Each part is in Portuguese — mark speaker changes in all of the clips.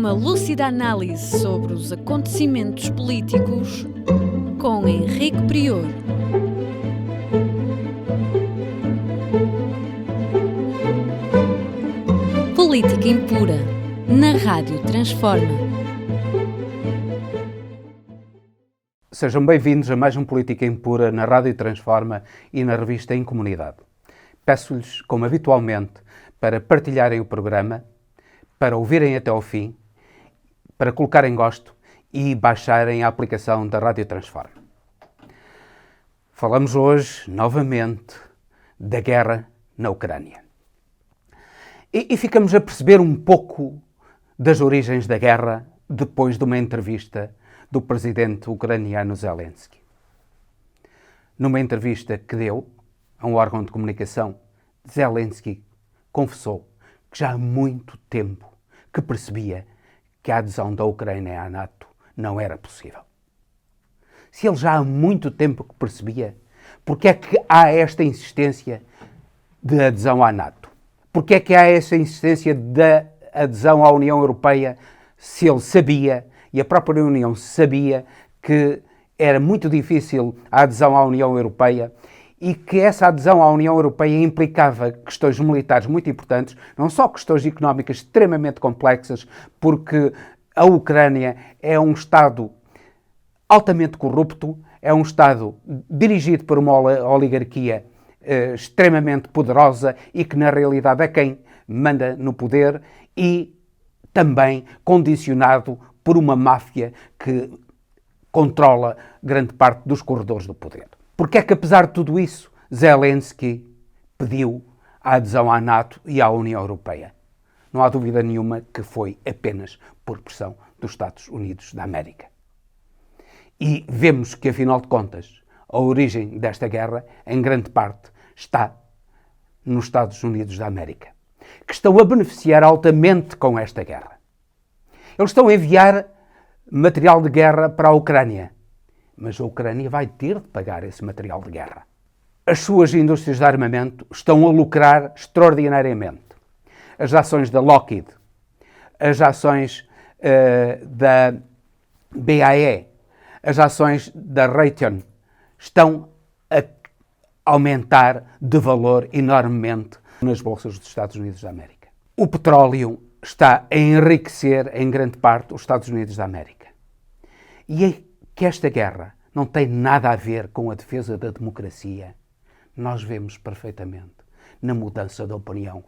Speaker 1: Uma lúcida análise sobre os acontecimentos políticos com Henrique Prior. Política Impura, na Rádio Transforma.
Speaker 2: Sejam bem-vindos a mais um Política Impura na Rádio Transforma e na revista Em Comunidade. Peço-lhes, como habitualmente, para partilharem o programa, para ouvirem até ao fim, para colocarem gosto e baixarem a aplicação da Rádio Transforma. Falamos hoje, novamente, da guerra na Ucrânia. E ficamos a perceber um pouco das origens da guerra depois de uma entrevista do presidente ucraniano Zelensky. Numa entrevista que deu a um órgão de comunicação, Zelensky confessou que já há muito tempo que percebia que a adesão da Ucrânia à NATO não era possível. Se ele já há muito tempo que percebia, porque é que há esta insistência de adesão à NATO? Porque é que há essa insistência da adesão à União Europeia se ele sabia, e a própria União sabia, que era muito difícil a adesão à União Europeia e que essa adesão à União Europeia implicava questões militares muito importantes, não só questões económicas extremamente complexas, porque a Ucrânia é um Estado altamente corrupto, é um Estado dirigido por uma oligarquia extremamente poderosa e que na realidade é quem manda no poder, e também condicionado por uma máfia que controla grande parte dos corredores do poder. Porque é que, apesar de tudo isso, Zelensky pediu a adesão à NATO e à União Europeia? Não há dúvida nenhuma que foi apenas por pressão dos Estados Unidos da América. E vemos que, afinal de contas, a origem desta guerra, em grande parte, está nos Estados Unidos da América, que estão a beneficiar altamente com esta guerra. Eles estão a enviar material de guerra para a Ucrânia, mas a Ucrânia vai ter de pagar esse material de guerra. As suas indústrias de armamento estão a lucrar extraordinariamente. As ações da Lockheed, as ações da BAE, as ações da Raytheon estão a aumentar de valor enormemente nas bolsas dos Estados Unidos da América. O petróleo está a enriquecer em grande parte os Estados Unidos da América. E é que esta guerra não tem nada a ver com a defesa da democracia. Nós vemos perfeitamente na mudança de opinião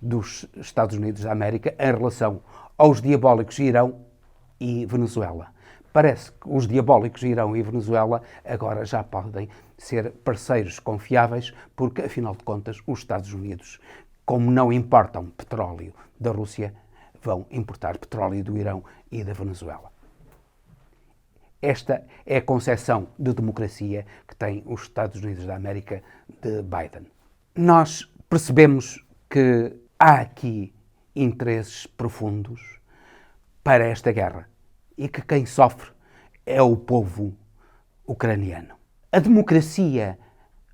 Speaker 2: dos Estados Unidos da América em relação aos diabólicos Irão e Venezuela. Parece que os diabólicos Irão e Venezuela agora já podem ser parceiros confiáveis, porque, afinal de contas, os Estados Unidos, como não importam petróleo da Rússia, vão importar petróleo do Irão e da Venezuela. Esta é a concepção de democracia que tem os Estados Unidos da América de Biden. Nós percebemos que há aqui interesses profundos para esta guerra e que quem sofre é o povo ucraniano. A democracia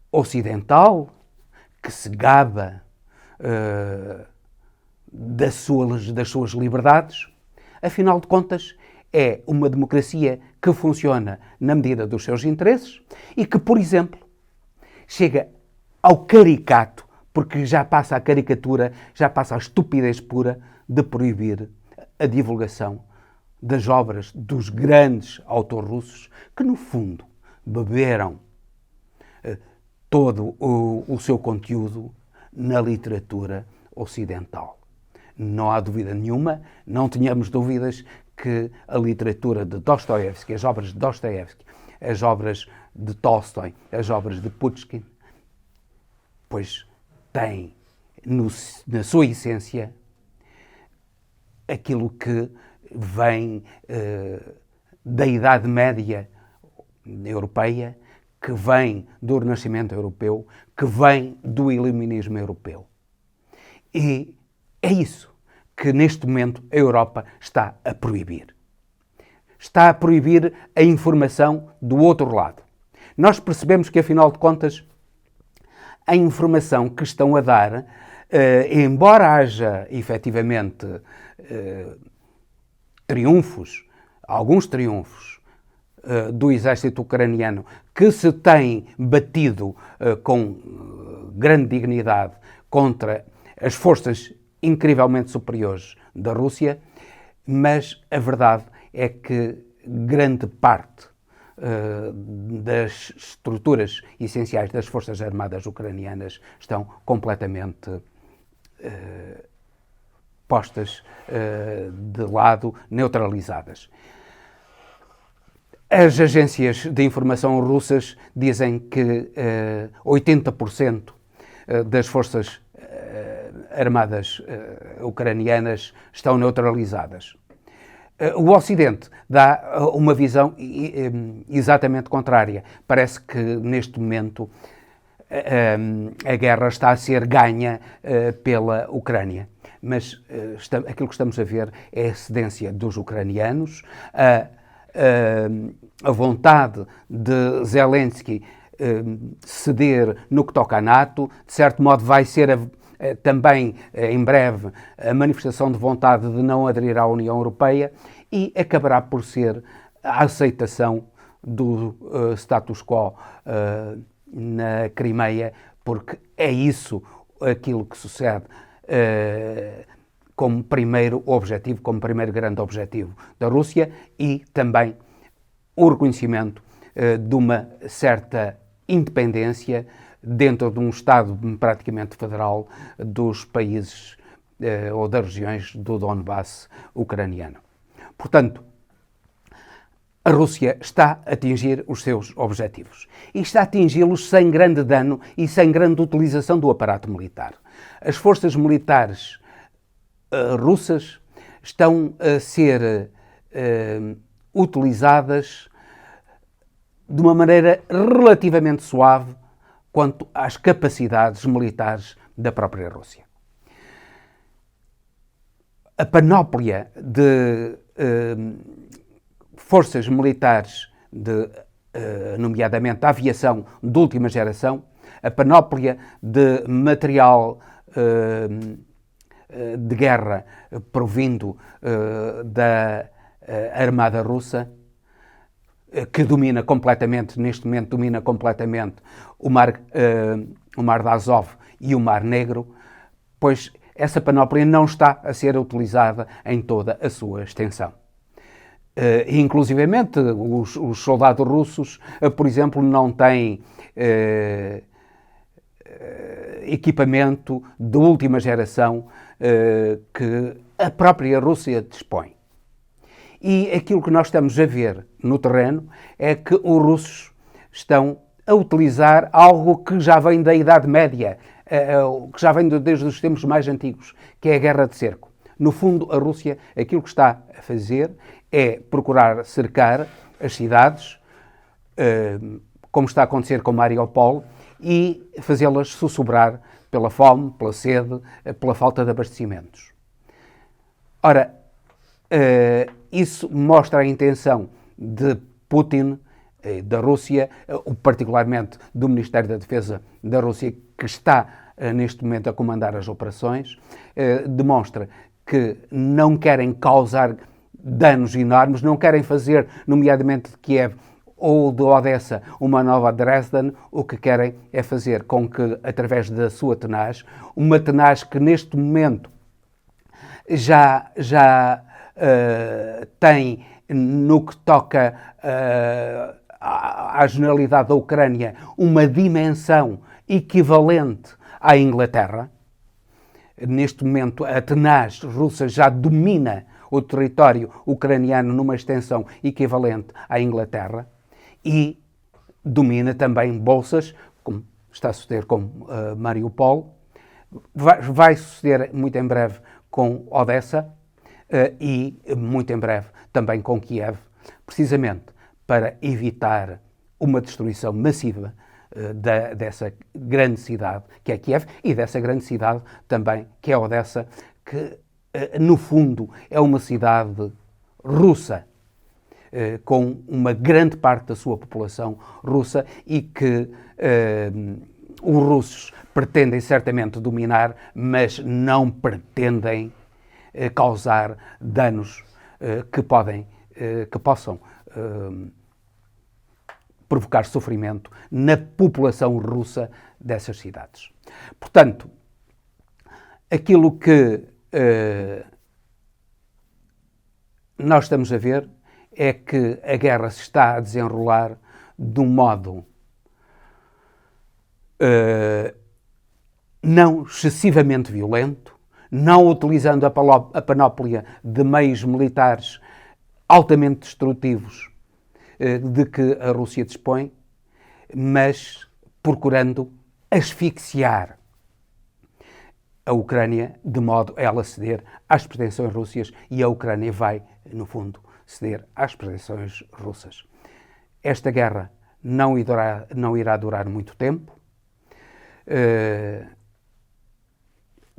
Speaker 2: ocidental, que se gaba das suas liberdades, afinal de contas, é uma democracia que funciona na medida dos seus interesses e que, por exemplo, chega ao caricato, porque já passa a caricatura, já passa a estupidez pura de proibir a divulgação das obras dos grandes autores russos que, no fundo, beberam todo o seu conteúdo na literatura ocidental. Não há dúvida nenhuma, não tenhamos dúvidas que a literatura de Dostoiévski, as obras de Dostoiévski, as obras de Tolstói, as obras de Pushkin, pois têm na sua essência aquilo que vem da Idade Média europeia, que vem do Renascimento europeu, que vem do Iluminismo europeu. E é isso que neste momento a Europa está a proibir. Está a proibir a informação do outro lado. Nós percebemos que, afinal de contas, a informação que estão a dar embora haja efetivamente triunfos, alguns triunfos do exército ucraniano, que se tem batido com grande dignidade contra as forças incrivelmente superiores da Rússia, mas a verdade é que grande parte das estruturas essenciais das Forças Armadas ucranianas estão completamente postas de lado, neutralizadas. As agências de informação russas dizem que 80% das forças armadas ucranianas estão neutralizadas. O Ocidente dá uma visão exatamente contrária. Parece que, neste momento, a guerra está a ser ganha pela Ucrânia. Mas aquilo que estamos a ver é a cedência dos ucranianos, a vontade de Zelensky ceder no que toca à NATO. De certo modo vai ser também, em breve, a manifestação de vontade de não aderir à União Europeia, e acabará por ser a aceitação do status quo na Crimeia, porque é isso aquilo que sucede como primeiro objetivo, como primeiro grande objetivo da Rússia, e também o reconhecimento de uma certa independência dentro de um Estado praticamente federal dos países ou das regiões do Donbass ucraniano. Portanto, a Rússia está a atingir os seus objetivos e está a atingi-los sem grande dano e sem grande utilização do aparato militar. As forças militares russas estão a ser utilizadas de uma maneira relativamente suave quanto às capacidades militares da própria Rússia. A panóplia de forças militares, nomeadamente a aviação de última geração, a panóplia de material de guerra provindo da Armada Russa, que domina completamente, neste momento domina completamente o mar de Azov e o Mar Negro, pois essa panóplia não está a ser utilizada em toda a sua extensão. Inclusivamente, os soldados russos, por exemplo, não têm equipamento de última geração que a própria Rússia dispõe. E aquilo que nós estamos a ver no terreno é que os russos estão a utilizar algo que já vem da Idade Média, que já vem desde os tempos mais antigos, que é a guerra de cerco. No fundo, a Rússia, aquilo que está a fazer é procurar cercar as cidades, como está a acontecer com Mariupol, e fazê-las sussurrar pela fome, pela sede, pela falta de abastecimentos. Ora, isso mostra a intenção de Putin, da Rússia, particularmente do Ministério da Defesa da Rússia, que está neste momento a comandar as operações, demonstra que não querem causar danos enormes, não querem fazer, nomeadamente de Kiev ou de Odessa, uma nova Dresden. O que querem é fazer com que, através da sua tenaz, uma tenaz que neste momento já tem, no que toca à generalidade da Ucrânia, uma dimensão equivalente à Inglaterra. Neste momento, a tenaz russa já domina o território ucraniano numa extensão equivalente à Inglaterra e domina também bolsas, como está a suceder com Mariupol, vai suceder muito em breve com Odessa e muito em breve também com Kiev, precisamente para evitar uma destruição massiva dessa grande cidade que é Kiev e dessa grande cidade também que é Odessa, que no fundo é uma cidade russa, com uma grande parte da sua população russa e que os russos pretendem certamente dominar, mas não pretendem causar danos que possam provocar sofrimento na população russa dessas cidades. Portanto, aquilo que nós estamos a ver é que a guerra se está a desenrolar de um modo não excessivamente violento, não utilizando a panóplia de meios militares altamente destrutivos de que a Rússia dispõe, mas procurando asfixiar a Ucrânia de modo a ela ceder às pretensões russas, e a Ucrânia vai, no fundo, ceder às pretensões russas. Esta guerra não irá durar muito tempo.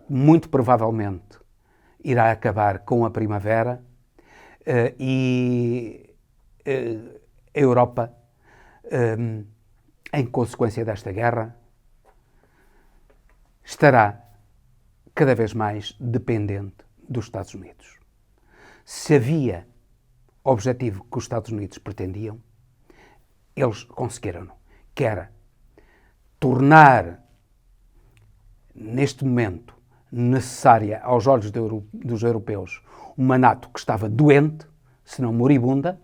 Speaker 2: Muito provavelmente irá acabar com a primavera e a Europa, em consequência desta guerra, estará cada vez mais dependente dos Estados Unidos. Se havia objetivo que os Estados Unidos pretendiam, eles conseguiram-no, que era tornar, neste momento, necessária aos olhos dos europeus uma NATO que estava doente, se não moribunda,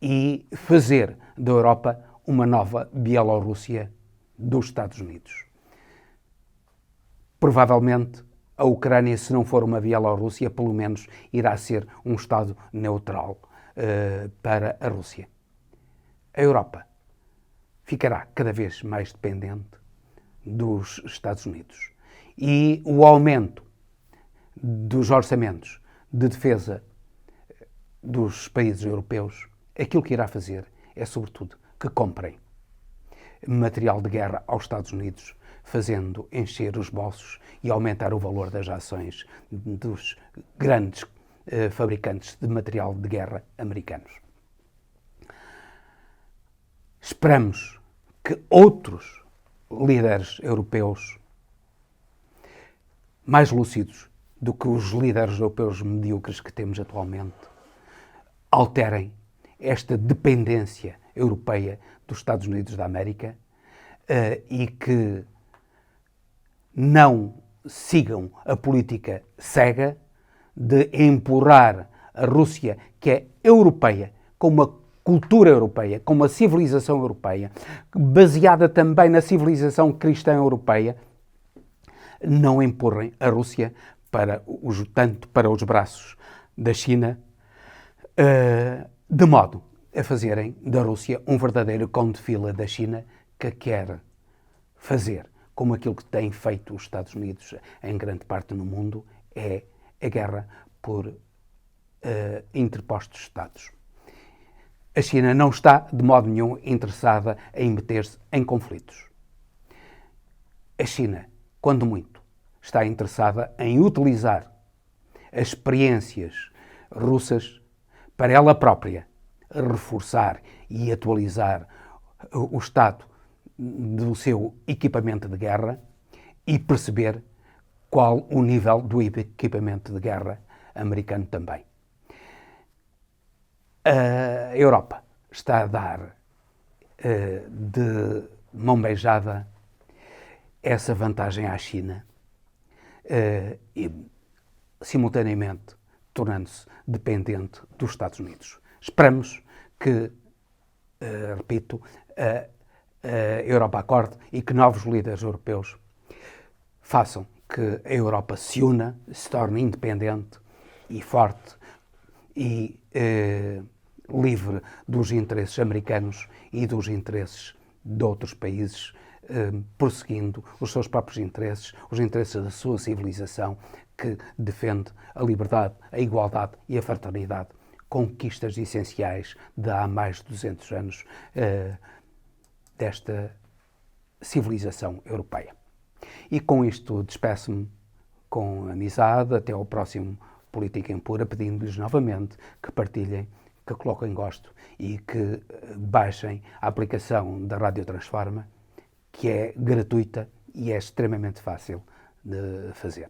Speaker 2: e fazer da Europa uma nova Bielorrússia dos Estados Unidos. Provavelmente a Ucrânia, se não for uma Bielorrússia, pelo menos irá ser um Estado neutral para a Rússia. A Europa ficará cada vez mais dependente dos Estados Unidos. E o aumento dos orçamentos de defesa dos países europeus, aquilo que irá fazer é, sobretudo, que comprem material de guerra aos Estados Unidos, fazendo encher os bolsos e aumentar o valor das ações dos grandes fabricantes de material de guerra americanos. Esperamos que outros líderes europeus, mais lúcidos do que os líderes europeus medíocres que temos atualmente, alterem esta dependência europeia dos Estados Unidos da América e que não sigam a política cega de empurrar a Rússia, que é europeia, com uma cultura europeia, com uma civilização europeia, baseada também na civilização cristã europeia, não empurrem a Rússia tanto para os braços da China, de modo a fazerem da Rússia um verdadeiro cão de fila da China, que quer fazer como aquilo que têm feito os Estados Unidos em grande parte no mundo, é a guerra por interpostos Estados. A China não está, de modo nenhum, interessada em meter-se em conflitos. A China, quando muito, está interessada em utilizar as experiências russas para ela própria reforçar e atualizar o estado do seu equipamento de guerra e perceber qual o nível do equipamento de guerra americano também. A Europa está a dar de mão beijada essa vantagem à China e, simultaneamente, tornando-se dependente dos Estados Unidos. Esperamos que, repito, a Europa acorde e que novos líderes europeus façam que a Europa se una, se torne independente e forte e livre dos interesses americanos e dos interesses de outros países, prosseguindo os seus próprios interesses, os interesses da sua civilização, que defende a liberdade, a igualdade e a fraternidade, conquistas essenciais de há mais de 200 anos desta civilização europeia. E com isto despeço-me com amizade, até ao próximo Política Impura, pedindo-lhes novamente que partilhem, que coloquem gosto e que baixem a aplicação da Rádio Transforma, que é gratuita e é extremamente fácil de fazer.